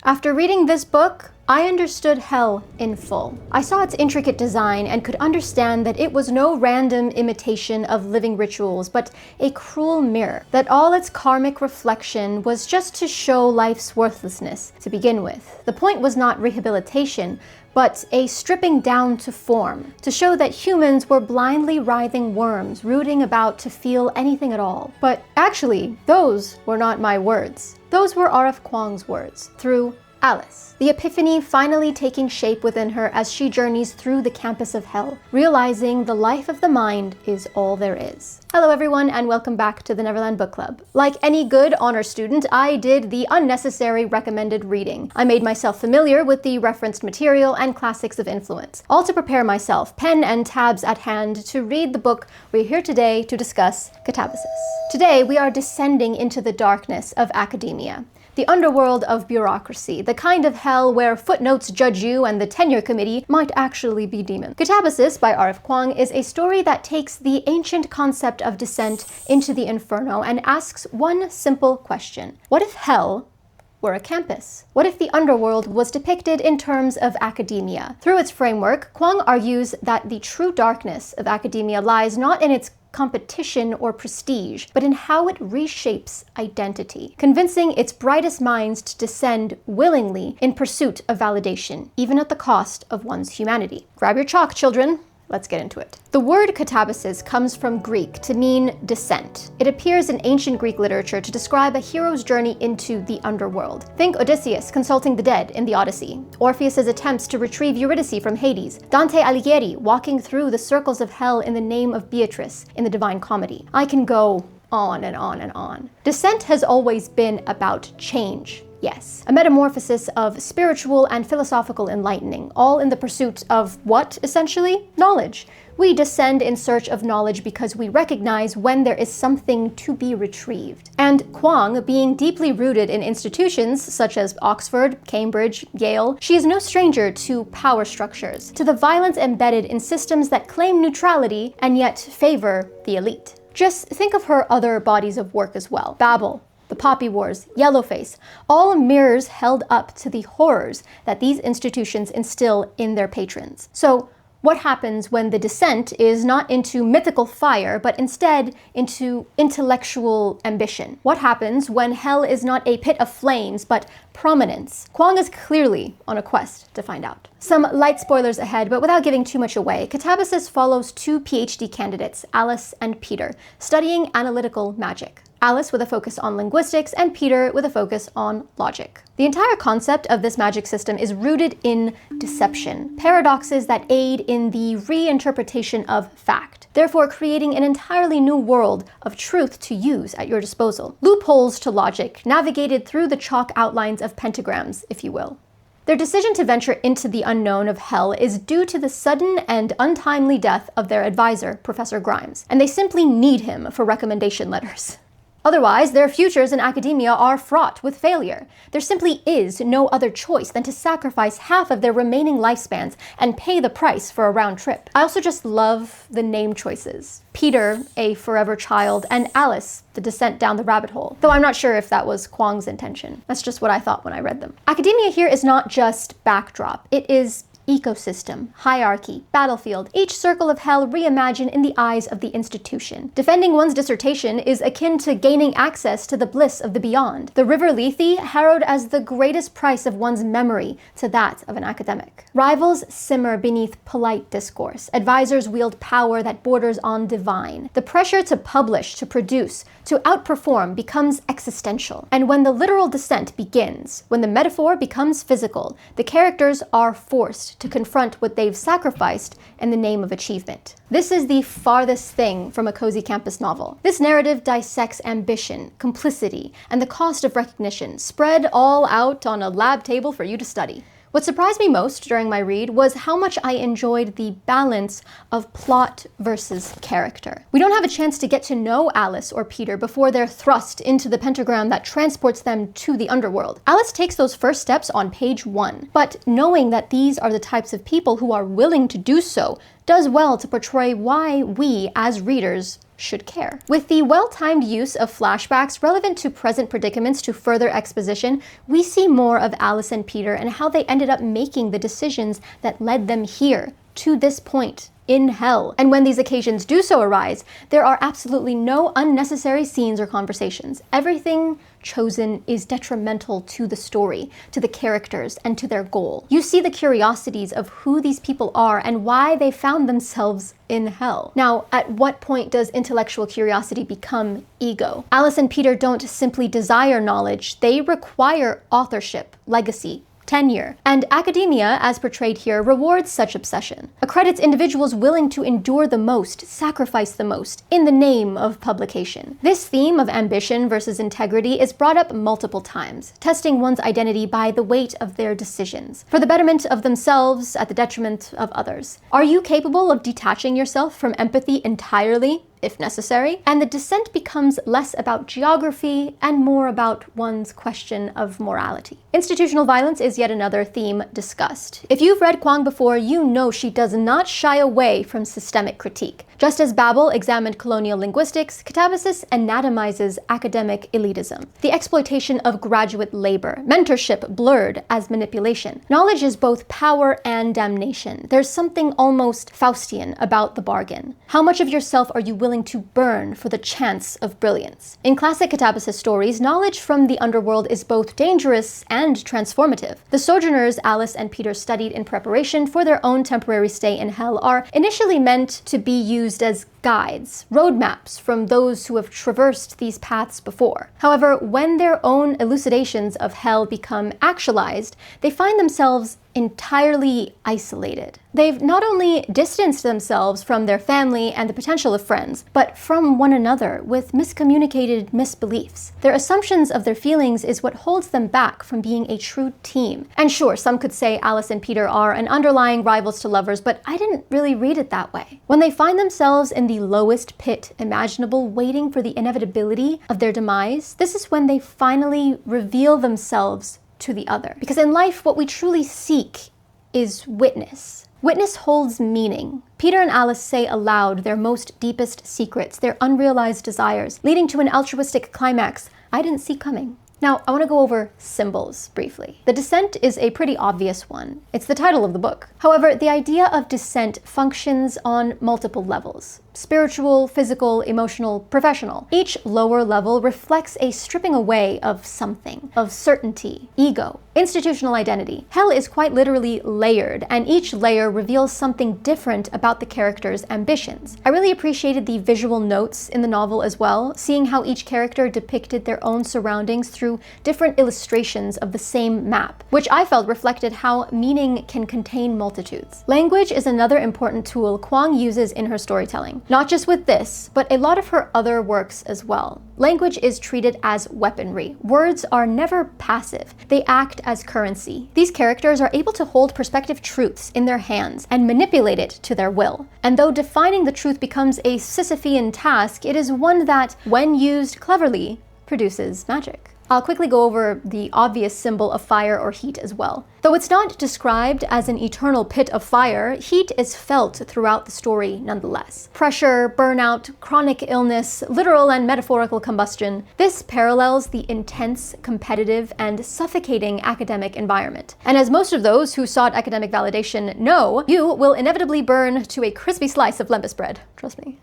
After reading this book, I understood hell in full. I saw its intricate design and could understand that it was no random imitation of living rituals, but a cruel mirror, that all its karmic reflection was just to show life's worthlessness to begin with. The point was not rehabilitation, but a stripping down to form, to show that humans were blindly writhing worms, rooting about to feel anything at all. But actually, those were not my words. Those were RF Kuang's words, through Alice. The epiphany finally taking shape within her as she journeys through the campus of hell, realizing the life of the mind is all there is. Hello everyone, and welcome back to the Neverland Book Club. Like any good honor student, I did the unnecessary recommended reading. I made myself familiar with the referenced material and classics of influence, all to prepare myself, pen and tabs at hand, to read the book we're here today to discuss, Katabasis. Today we are descending into the darkness of academia, the underworld of bureaucracy, the kind of hell where footnotes judge you and the tenure committee might actually be demons. Katabasis by RF Kuang is a story that takes the ancient concept of descent into the inferno and asks one simple question. What if hell were a campus? What if the underworld was depicted in terms of academia? Through its framework, Kuang argues that the true darkness of academia lies not in its competition or prestige, but in how it reshapes identity, convincing its brightest minds to descend willingly in pursuit of validation, even at the cost of one's humanity. Grab your chalk, children. Let's get into it. The word katabasis comes from Greek to mean descent. It appears in ancient Greek literature to describe a hero's journey into the underworld. Think Odysseus consulting the dead in the Odyssey, Orpheus's attempts to retrieve Eurydice from Hades, Dante Alighieri walking through the circles of hell in the name of Beatrice in the Divine Comedy. I can go on and on and on. Descent has always been about change. Yes, a metamorphosis of spiritual and philosophical enlightening, all in the pursuit of what, essentially? Knowledge. We descend in search of knowledge because we recognize when there is something to be retrieved. And Kuang, being deeply rooted in institutions such as Oxford, Cambridge, Yale, she is no stranger to power structures, to the violence embedded in systems that claim neutrality and yet favor the elite. Just think of her other bodies of work as well. Babel, The Poppy Wars, Yellowface, all mirrors held up to the horrors that these institutions instill in their patrons. So, what happens when the descent is not into mythical fire, but instead into intellectual ambition? What happens when hell is not a pit of flames, but prominence? Kuang is clearly on a quest to find out. Some light spoilers ahead, but without giving too much away, Katabasis follows two PhD candidates, Alice and Peter, studying analytical magic. Alice with a focus on linguistics, and Peter with a focus on logic. The entire concept of this magic system is rooted in deception, paradoxes that aid in the reinterpretation of fact, therefore creating an entirely new world of truth to use at your disposal. Loopholes to logic, navigated through the chalk outlines of pentagrams, if you will. Their decision to venture into the unknown of hell is due to the sudden and untimely death of their advisor, Professor Grimes, and they simply need him for recommendation letters. Otherwise, their futures in academia are fraught with failure. There simply is no other choice than to sacrifice half of their remaining lifespans and pay the price for a round trip. I also just love the name choices. Peter, a forever child, and Alice, the descent down the rabbit hole. Though I'm not sure if that was Kuang's intention. That's just what I thought when I read them. Academia here is not just backdrop. It is ecosystem, hierarchy, battlefield, each circle of hell reimagined in the eyes of the institution. Defending one's dissertation is akin to gaining access to the bliss of the beyond. The river Lethe harrowed as the greatest price of one's memory to that of an academic. Rivals simmer beneath polite discourse. Advisors wield power that borders on divine. The pressure to publish, to produce, to outperform becomes existential. And when the literal descent begins, when the metaphor becomes physical, the characters are forced to confront what they've sacrificed in the name of achievement. This is the farthest thing from a cozy campus novel. This narrative dissects ambition, complicity, and the cost of recognition, spread all out on a lab table for you to study. What surprised me most during my read was how much I enjoyed the balance of plot versus character. We don't have a chance to get to know Alice or Peter before they're thrust into the pentagram that transports them to the underworld. Alice takes those first steps on page 1, but knowing that these are the types of people who are willing to do so does well to portray why we, as readers, should care. With the well-timed use of flashbacks relevant to present predicaments to further exposition, we see more of Alice and Peter and how they ended up making the decisions that led them here, to this point, in hell. And when these occasions do so arise, there are absolutely no unnecessary scenes or conversations. Everything chosen is detrimental to the story, to the characters, and to their goal. You see the curiosities of who these people are and why they found themselves in hell. Now, at what point does intellectual curiosity become ego? Alice and Peter don't simply desire knowledge, they require authorship, legacy, tenure, and academia, as portrayed here, rewards such obsession, accredits individuals willing to endure the most, sacrifice the most, in the name of publication. This theme of ambition versus integrity is brought up multiple times, testing one's identity by the weight of their decisions, for the betterment of themselves at the detriment of others. Are you capable of detaching yourself from empathy entirely, if necessary? And the descent becomes less about geography and more about one's question of morality. Institutional violence is yet another theme discussed. If you've read Kuang before, you know she does not shy away from systemic critique. Just as Babel examined colonial linguistics, Katabasis anatomizes academic elitism, the exploitation of graduate labor, mentorship blurred as manipulation. Knowledge is both power and damnation. There's something almost Faustian about the bargain. How much of yourself are you willing to burn for the chance of brilliance? In classic Katabasis stories, knowledge from the underworld is both dangerous and transformative. The sojourners Alice and Peter studied in preparation for their own temporary stay in hell are initially meant to be used as guides, roadmaps from those who have traversed these paths before. However, when their own elucidations of hell become actualized, they find themselves entirely isolated. They've not only distanced themselves from their family and the potential of friends, but from one another with miscommunicated misbeliefs. Their assumptions of their feelings is what holds them back from being a true team. And sure, some could say Alice and Peter are an underlying rivals to lovers, but I didn't really read it that way. When they find themselves in the lowest pit imaginable, waiting for the inevitability of their demise, this is when they finally reveal themselves to the other. Because in life, what we truly seek is witness. Witness holds meaning. Peter and Alice say aloud their most deepest secrets, their unrealized desires, leading to an altruistic climax I didn't see coming. Now, I want to go over symbols briefly. The descent is a pretty obvious one. It's the title of the book. However, the idea of descent functions on multiple levels: spiritual, physical, emotional, professional. Each lower level reflects a stripping away of something, of certainty, ego, institutional identity. Hell is quite literally layered, and each layer reveals something different about the character's ambitions. I really appreciated the visual notes in the novel as well, seeing how each character depicted their own surroundings through different illustrations of the same map, which I felt reflected how meaning can contain multitudes. Language is another important tool Kuang uses in her storytelling. Not just with this, but a lot of her other works as well. Language is treated as weaponry. Words are never passive. They act as currency. These characters are able to hold perspective truths in their hands and manipulate it to their will. And though defining the truth becomes a Sisyphean task, it is one that, when used cleverly, produces magic. I'll quickly go over the obvious symbol of fire or heat as well. Though it's not described as an eternal pit of fire, heat is felt throughout the story nonetheless. Pressure, burnout, chronic illness, literal and metaphorical combustion. This parallels the intense, competitive, and suffocating academic environment. And as most of those who sought academic validation know, you will inevitably burn to a crispy slice of lembas bread. Trust me.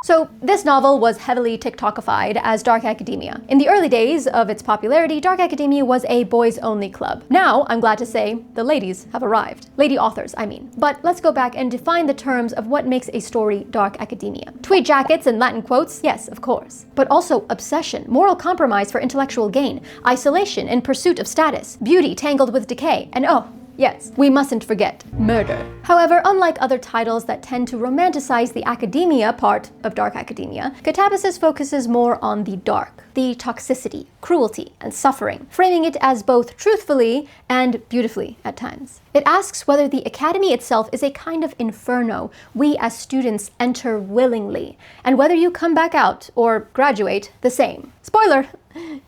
So, this novel was heavily TikTokified as dark academia. In the early days of its popularity, dark academia was a boys-only club. Now, I'm glad to say, the ladies have arrived. Lady authors, I mean. But let's go back and define the terms of what makes a story dark academia. Tweed jackets and Latin quotes? Yes, of course. But also obsession, moral compromise for intellectual gain, isolation in pursuit of status, beauty tangled with decay, and oh, yes, we mustn't forget murder. However, unlike other titles that tend to romanticize the academia part of dark academia, Katabasis focuses more on the dark, the toxicity, cruelty, and suffering, framing it as both truthfully and beautifully at times. It asks whether the academy itself is a kind of inferno we as students enter willingly, and whether you come back out, or graduate, the same. Spoiler,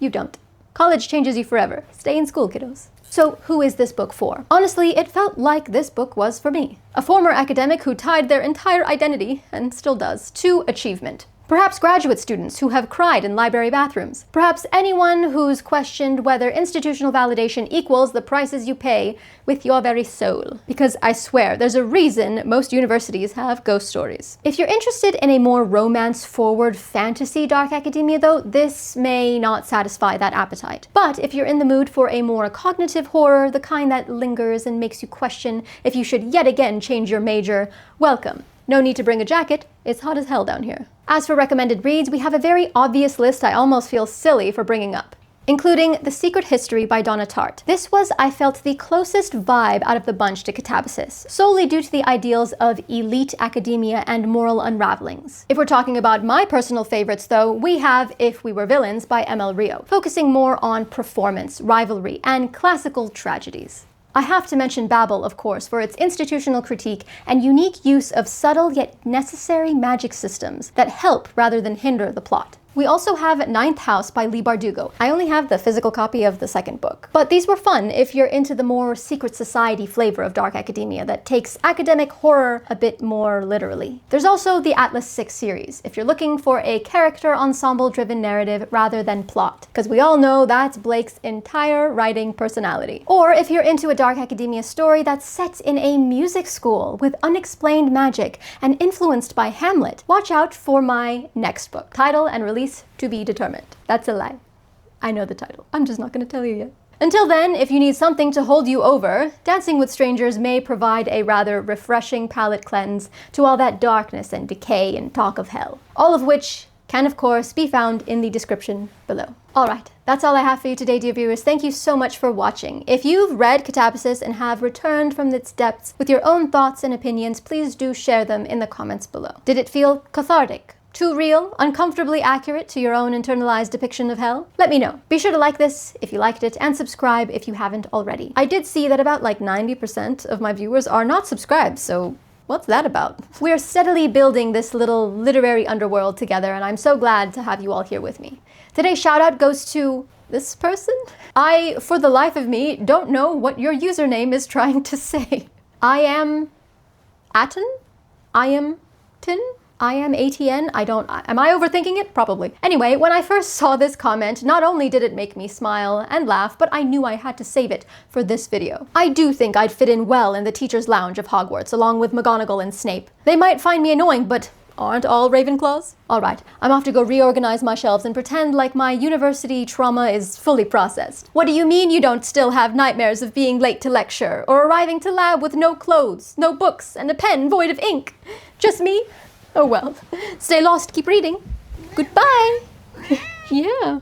you don't. College changes you forever. Stay in school, kiddos. So who is this book for? Honestly, it felt like this book was for me. A former academic who tied their entire identity, and still does, to achievement. Perhaps graduate students who have cried in library bathrooms. Perhaps anyone who's questioned whether institutional validation equals the prices you pay with your very soul. Because I swear, there's a reason most universities have ghost stories. If you're interested in a more romance-forward fantasy dark academia though, this may not satisfy that appetite. But if you're in the mood for a more cognitive horror, the kind that lingers and makes you question if you should yet again change your major, welcome. No need to bring a jacket, it's hot as hell down here. As for recommended reads, we have a very obvious list I almost feel silly for bringing up, including The Secret History by Donna Tartt. This was, I felt, the closest vibe out of the bunch to Katabasis, solely due to the ideals of elite academia and moral unravelings. If we're talking about my personal favorites though, we have If We Were Villains by ML Rio, focusing more on performance, rivalry, and classical tragedies. I have to mention Babel, of course, for its institutional critique and unique use of subtle yet necessary magic systems that help rather than hinder the plot. We also have Ninth House by Leigh Bardugo. I only have the physical copy of the second book. But these were fun if you're into the more secret society flavor of dark academia that takes academic horror a bit more literally. There's also the Atlas 6 series, if you're looking for a character ensemble-driven narrative rather than plot, because we all know that's Blake's entire writing personality. Or if you're into a dark academia story that's set in a music school with unexplained magic and influenced by Hamlet, watch out for my next book. Title and release to be determined. That's a lie. I know the title. I'm just not going to tell you yet. Until then, if you need something to hold you over, Dancing with Strangers may provide a rather refreshing palate cleanse to all that darkness and decay and talk of hell. All of which can, of course, be found in the description below. Alright, that's all I have for you today, dear viewers. Thank you so much for watching. If you've read Katabasis and have returned from its depths with your own thoughts and opinions, please do share them in the comments below. Did it feel cathartic? Too real? Uncomfortably accurate to your own internalized depiction of hell? Let me know. Be sure to like this if you liked it and subscribe if you haven't already. I did see that about like 90% of my viewers are not subscribed, so what's that about? We're steadily building this little literary underworld together, and I'm so glad to have you all here with me. Today's shout out goes to this person. I, for the life of me, don't know what your username is trying to say. I am Atten? I am Tin? I am ATN? Am I overthinking it? Probably. Anyway, when I first saw this comment, not only did it make me smile and laugh, but I knew I had to save it for this video. I do think I'd fit in well in the teacher's lounge of Hogwarts, along with McGonagall and Snape. They might find me annoying, but aren't all Ravenclaws? Alright, I'm off to go reorganize my shelves and pretend like my university trauma is fully processed. What do you mean you don't still have nightmares of being late to lecture, or arriving to lab with no clothes, no books, and a pen void of ink? Just me? Oh well. Stay lost, keep reading. Goodbye. Yeah.